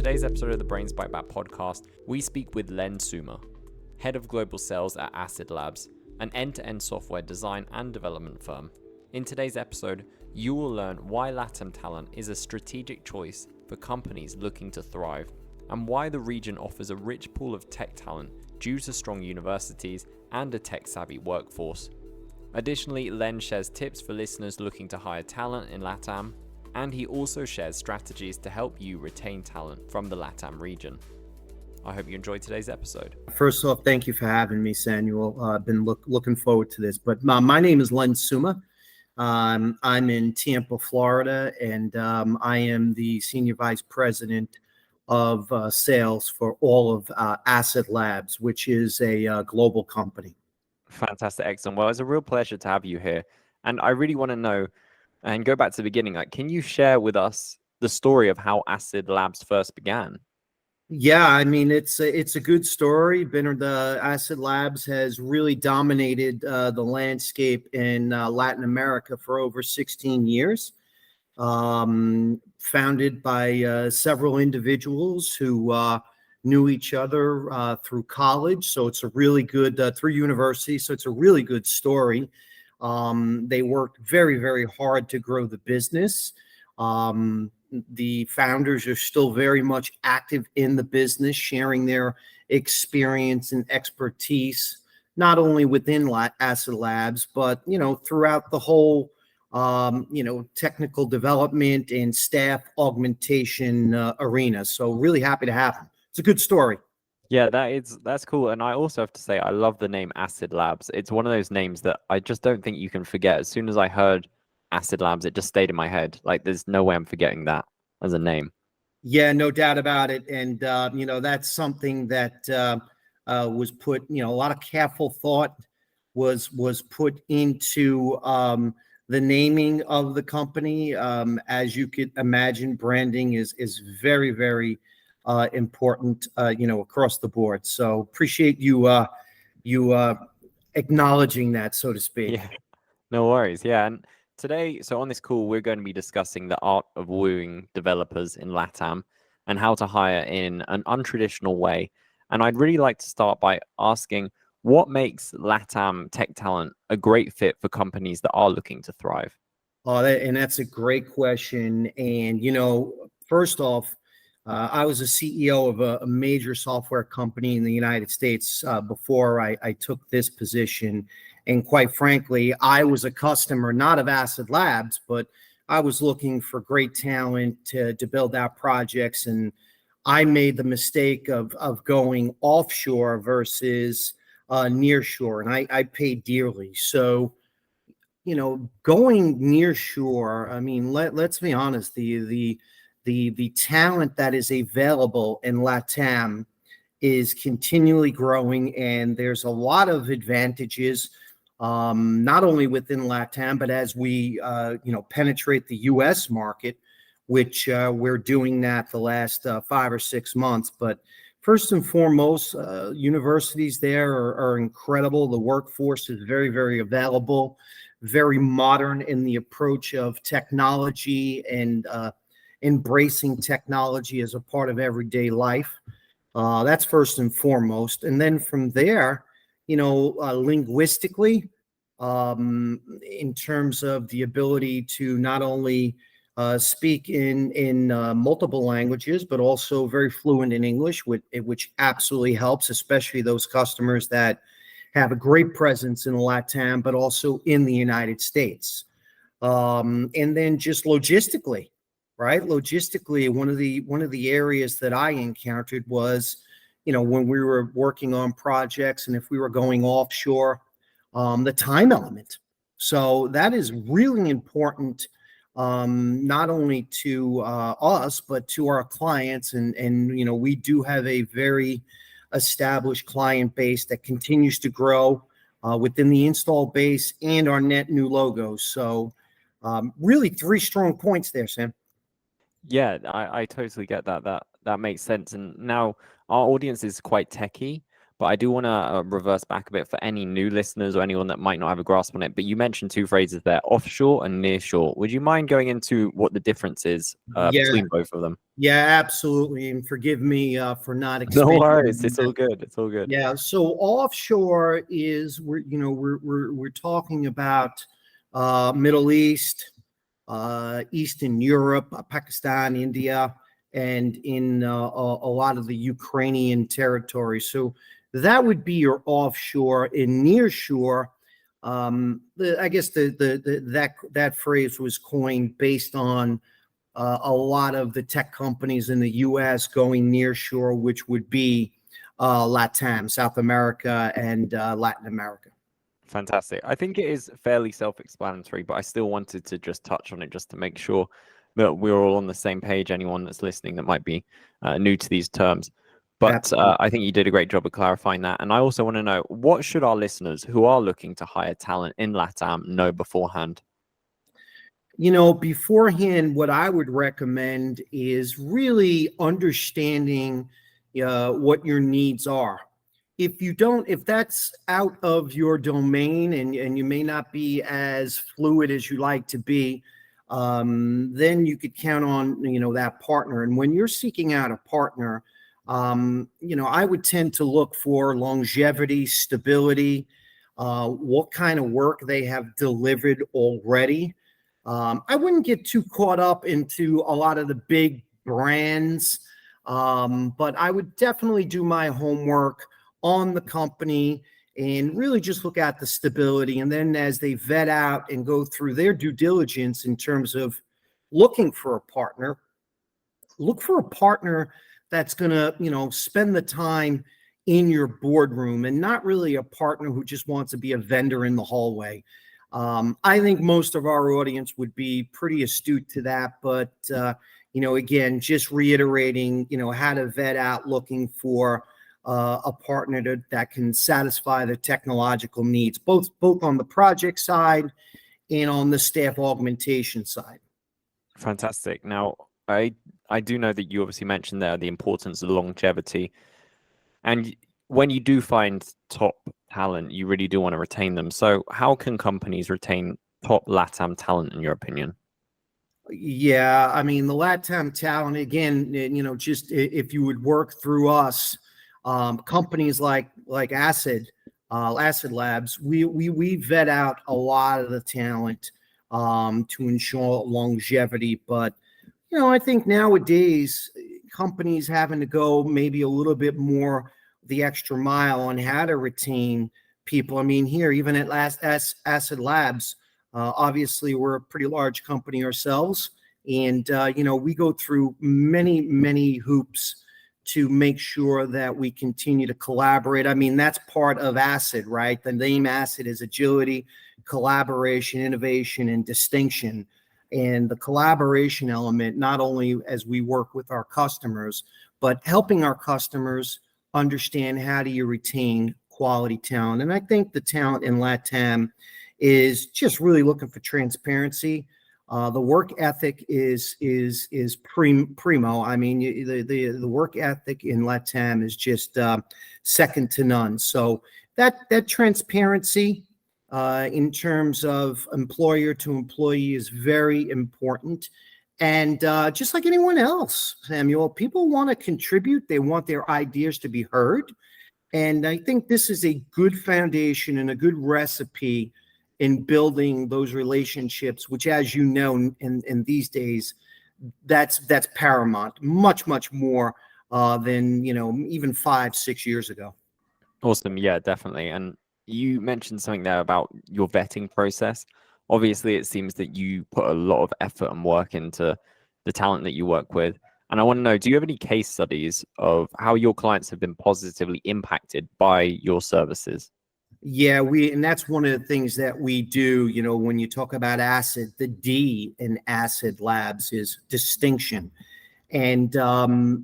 today's episode of the Brains Bite Back podcast, we speak with Len Summa, Head of Global Sales at Acid Labs, an end-to-end software design and development firm. In today's episode, you will learn why Latam talent is a strategic choice for companies looking to thrive, and why the region offers a rich pool of tech talent due to strong universities and a tech-savvy workforce. Additionally, Len shares tips for listeners looking to hire talent in Latam, and he also shares strategies to help you retain talent from the Latam region. I hope you enjoyed today's episode. First off, thank you for having me, Samuel. I've been looking forward to this. But my name is Len Summa. I'm in Tampa, Florida, and I am the Senior Vice President of sales for all of Acid Labs, which is a global company. Fantastic. Excellent. Well, it's a real pleasure to have you here. And I really want to know, and go back to the beginning, can you share with us the story of how Acid Labs first began? Yeah, I mean, it's a good story. The Acid Labs has really dominated the landscape in Latin America for over 16 years. Founded by several individuals who knew each other through college. So it's a really good, through university. So it's a really good story. They worked very, very hard to grow the business. The founders are still very much active in the business, sharing their experience and expertise, not only within Acid Labs, but, throughout the whole, technical development and staff augmentation arena. So really happy to have them. It's a good story. Yeah, that's cool. And I also have to say, I love the name Acid Labs. It's one of those names that I just don't think you can forget. As soon as I heard Acid Labs, it just stayed in my head. Like, there's no way I'm forgetting that as a name. Yeah, no doubt about it. And, that's something that was put, a lot of careful thought was put into the naming of the company. As you could imagine, branding is very, very important, across the board. So appreciate you acknowledging that, so to speak. Yeah, no worries. Yeah, and today, so on this call, we're going to be discussing the art of wooing developers in Latam and how to hire in an untraditional way. And I'd really like to start by asking, what makes Latam tech talent a great fit for companies that are looking to thrive? And that's a great question. And, first off, I was a CEO of a major software company in the United States before I took this position. And quite frankly, I was a customer, not of Acid Labs, but I was looking for great talent to build out projects. And I made the mistake of going offshore versus nearshore. And I paid dearly. So, going nearshore, I mean, let's be honest, the talent that is available in Latam is continually growing, and there's a lot of advantages, not only within Latam, but as we penetrate the U.S. market, which we're doing that the last 5 or 6 months. But first and foremost, universities there are incredible. The workforce is very, very available, very modern in the approach of technology and embracing technology as a part of everyday life. That's first and foremost. And then from there, linguistically, in terms of the ability to not only speak in multiple languages, but also very fluent in English, which absolutely helps, especially those customers that have a great presence in Latam, but also in the United States. And then just logistically, right? Logistically, one of the areas that I encountered was, when we were working on projects and if we were going offshore, the time element. So that is really important, not only to us, but to our clients. And we do have a very established client base that continues to grow within the install base and our net new logos. So really 3 strong points there, Sam. Yeah, I totally get that. That makes sense. And now our audience is quite techy, But I do want to reverse back a bit for any new listeners or anyone that might not have a grasp on it. But you mentioned two phrases there, offshore and nearshore. Would you mind going into what the difference is Yeah, between both of them? yeah, absolutely. And forgive me for not No expanding worries. on It's that. all good. It's all good. Yeah, so offshore is we're talking about Middle East, Eastern Europe, Pakistan, India, and in a lot of the Ukrainian territory. So that would be your offshore. In nearshore, I guess that phrase was coined based on a lot of the tech companies in the U.S. going nearshore, which would be Latam, South America, and Latin America. Fantastic. I think it is fairly self-explanatory, but I still wanted to just touch on it just to make sure that we're all on the same page. Anyone that's listening that might be new to these terms. But I think you did a great job of clarifying that. And I also want to know, what should our listeners who are looking to hire talent in LATAM know beforehand? Beforehand, what I would recommend is really understanding what your needs are. If that's out of your domain and you may not be as fluid as you like to be, then you could count on, that partner. And when you're seeking out a partner, I would tend to look for longevity, stability, what kind of work they have delivered already. I wouldn't get too caught up into a lot of the big brands, but I would definitely do my homework on the company and really just look at the stability. And then as they vet out and go through their due diligence in terms of looking for a partner, look for a partner that's going to, spend the time in your boardroom and not really a partner who just wants to be a vendor in the hallway. I think most of our audience would be pretty astute to that, but again, just reiterating, how to vet out looking for a partner that can satisfy the technological needs, both on the project side and on the staff augmentation side. Fantastic. Now, I do know that you obviously mentioned there the importance of longevity. And when you do find top talent, you really do want to retain them. So how can companies retain top LATAM talent, in your opinion? Yeah, I mean, the LATAM talent, again, just if you would work through us, companies like Acid Labs, we vet out a lot of the talent to ensure longevity. But I think nowadays companies having to go maybe a little bit more the extra mile on how to retain people. I mean, here, even at Acid Labs, obviously we're a pretty large company ourselves. And, we go through many hoops to make sure that we continue to collaborate. I mean, that's part of Acid, right? The name Acid is agility, collaboration, innovation, and distinction. And the collaboration element, not only as we work with our customers, but helping our customers understand how do you retain quality talent. And I think the talent in LATAM is just really looking for transparency. The work ethic is primo. I mean, the work ethic in LATAM is just second to none. So that transparency in terms of employer to employee is very important. And just like anyone else, Samuel, people want to contribute. They want their ideas to be heard. And I think this is a good foundation and a good recipe in building those relationships, which, as you know, in these days, that's paramount, much more than, even 5-6 years ago. Awesome. Yeah, definitely. And you mentioned something there about your vetting process. Obviously, it seems that you put a lot of effort and work into the talent that you work with. And I want to know, do you have any case studies of how your clients have been positively impacted by your services? Yeah, and that's one of the things that we do, when you talk about Acid, the D in Acid Labs is distinction. And,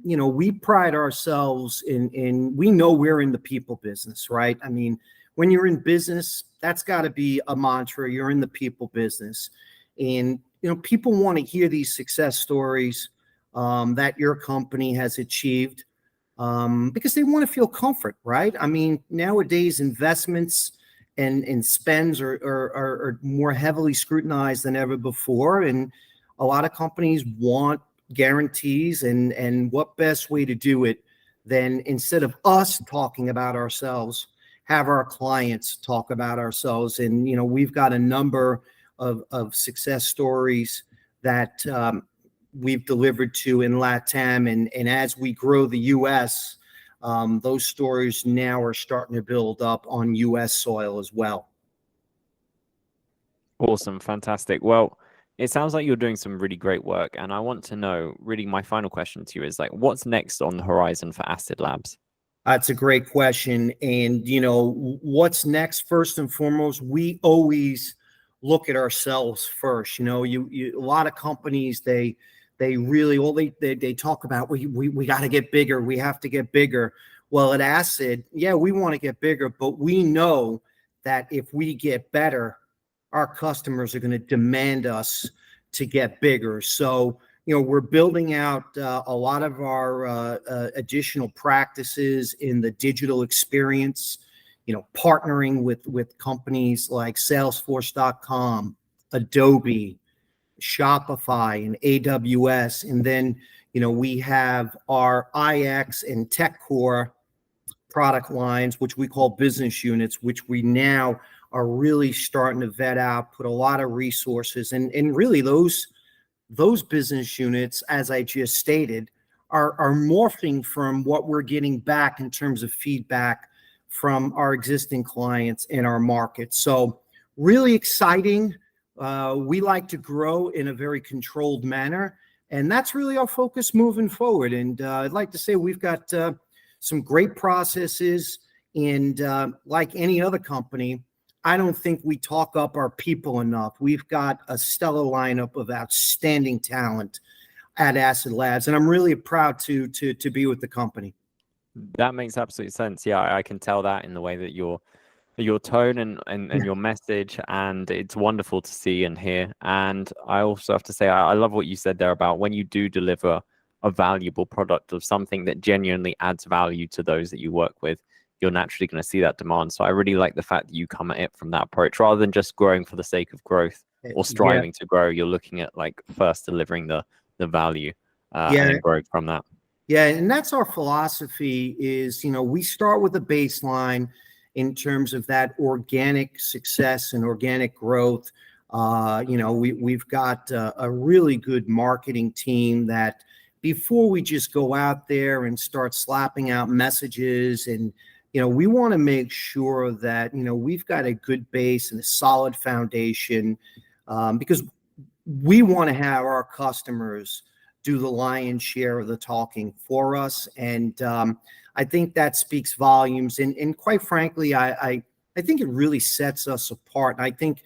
we pride ourselves in, we know we're in the people business, right? I mean, when you're in business, that's got to be a mantra. You're in the people business. And, people want to hear these success stories that your company has achieved. because they want to feel comfort, right? I mean, nowadays investments and spends are more heavily scrutinized than ever before, and a lot of companies want guarantees. And what best way to do it than, instead of us talking about ourselves, have our clients talk about ourselves? And we've got a number of success stories that we've delivered to in Latam, and as we grow the U.S., those stories now are starting to build up on U.S. soil as well. Awesome. Fantastic. Well, it sounds like you're doing some really great work. And I want to know, really, my final question to you is like, what's next on the horizon for Acid Labs? That's a great question. And, what's next? First and foremost, we always look at ourselves first. A lot of companies, they really, they talk about, we got to get bigger. We have to get bigger. Well, at Acid, yeah, we want to get bigger, but we know that if we get better, our customers are going to demand us to get bigger. So, we're building out a lot of our additional practices in the digital experience, partnering with companies like Salesforce.com, Adobe, Shopify, and AWS. And then, we have our IX and TechCore product lines, which we call business units, which we now are really starting to vet out, put a lot of resources. And really those business units, as I just stated, are morphing from what we're getting back in terms of feedback from our existing clients in our market. So really exciting. We like to grow in a very controlled manner, and that's really our focus moving forward. And I'd like to say we've got some great processes, and like any other company, I don't think we talk up our people enough. We've got a stellar lineup of outstanding talent at Acid Labs, and I'm really proud to be with the company. That makes absolute sense. Yeah, I can tell that in the way that your tone and your message, and it's wonderful to see and hear. And I also have to say, I love what you said there about when you do deliver a valuable product of something that genuinely adds value to those that you work with, you're naturally going to see that demand. So I really like the fact that you come at it from that approach rather than just growing for the sake of growth or striving to grow. You're looking at like first delivering the value and then growing from that. Yeah, and that's our philosophy is, we start with a baseline in terms of that organic success and organic growth. We've got a really good marketing team that before we just go out there and start slapping out messages, and, we want to make sure that, we've got a good base and a solid foundation, because we want to have our customers do the lion's share of the talking for us. And I think that speaks volumes. And quite frankly, I think it really sets us apart. And I think,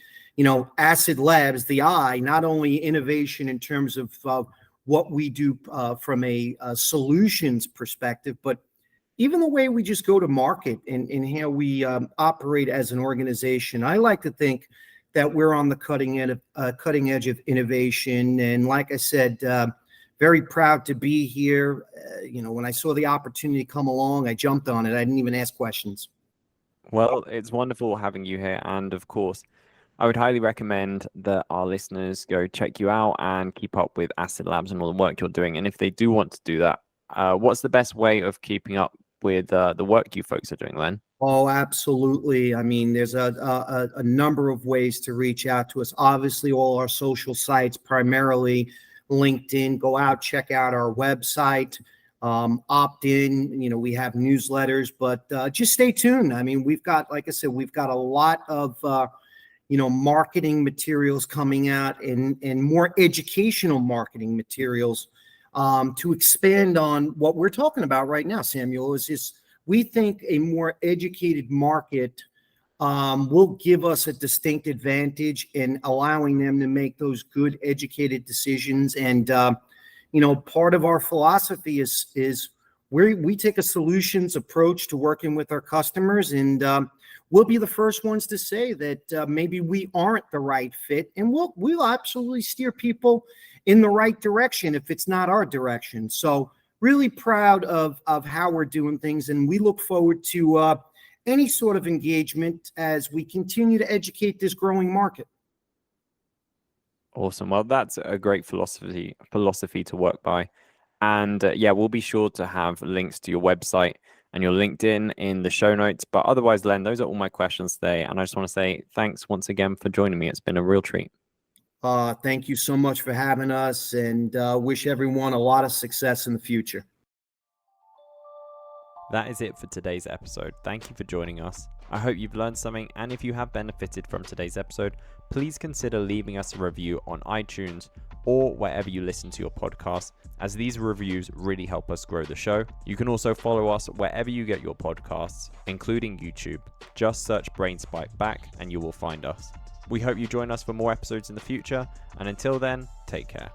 Acid Labs, the eye, not only innovation in terms of what we do from a solutions perspective, but even the way we just go to market and how we operate as an organization. I like to think that we're on the cutting edge of innovation. And like I said, very proud to be here. When I saw the opportunity come along, I jumped on it. I didn't even ask questions. Well, it's wonderful having you here. And of course, I would highly recommend that our listeners go check you out and keep up with Acid Labs and all the work you're doing. And if they do want to do that, what's the best way of keeping up with the work you folks are doing, Len? Oh, absolutely. I mean, there's a number of ways to reach out to us. Obviously, all our social sites, primarily LinkedIn. Go out, check out our website, opt in. We have newsletters, but just stay tuned. I mean, we've got, like I said, we've got a lot of marketing materials coming out, and more educational marketing materials to expand on what we're talking about right now, Samuel. Is just, we think a more educated market will give us a distinct advantage in allowing them to make those good educated decisions. And part of our philosophy is we take a solutions approach to working with our customers, and we'll be the first ones to say that maybe we aren't the right fit, and we'll absolutely steer people in the right direction if it's not our direction. So really proud of how we're doing things, and we look forward to any sort of engagement as we continue to educate this growing market. Awesome. Well, that's a great philosophy to work by. And yeah, we'll be sure to have links to your website and your LinkedIn in the show notes. But otherwise, Len, those are all my questions today. And I just want to say thanks once again for joining me. It's been a real treat. Thank you so much for having us, and wish everyone a lot of success in the future. That is it for today's episode. Thank you for joining us. I hope you've learned something, and if you have benefited from today's episode, please consider leaving us a review on iTunes or wherever you listen to your podcast, as these reviews really help us grow the show. You can also follow us wherever you get your podcasts, including YouTube. Just search Brain Spike Back and you will find us. We hope you join us for more episodes in the future, and until then, take care.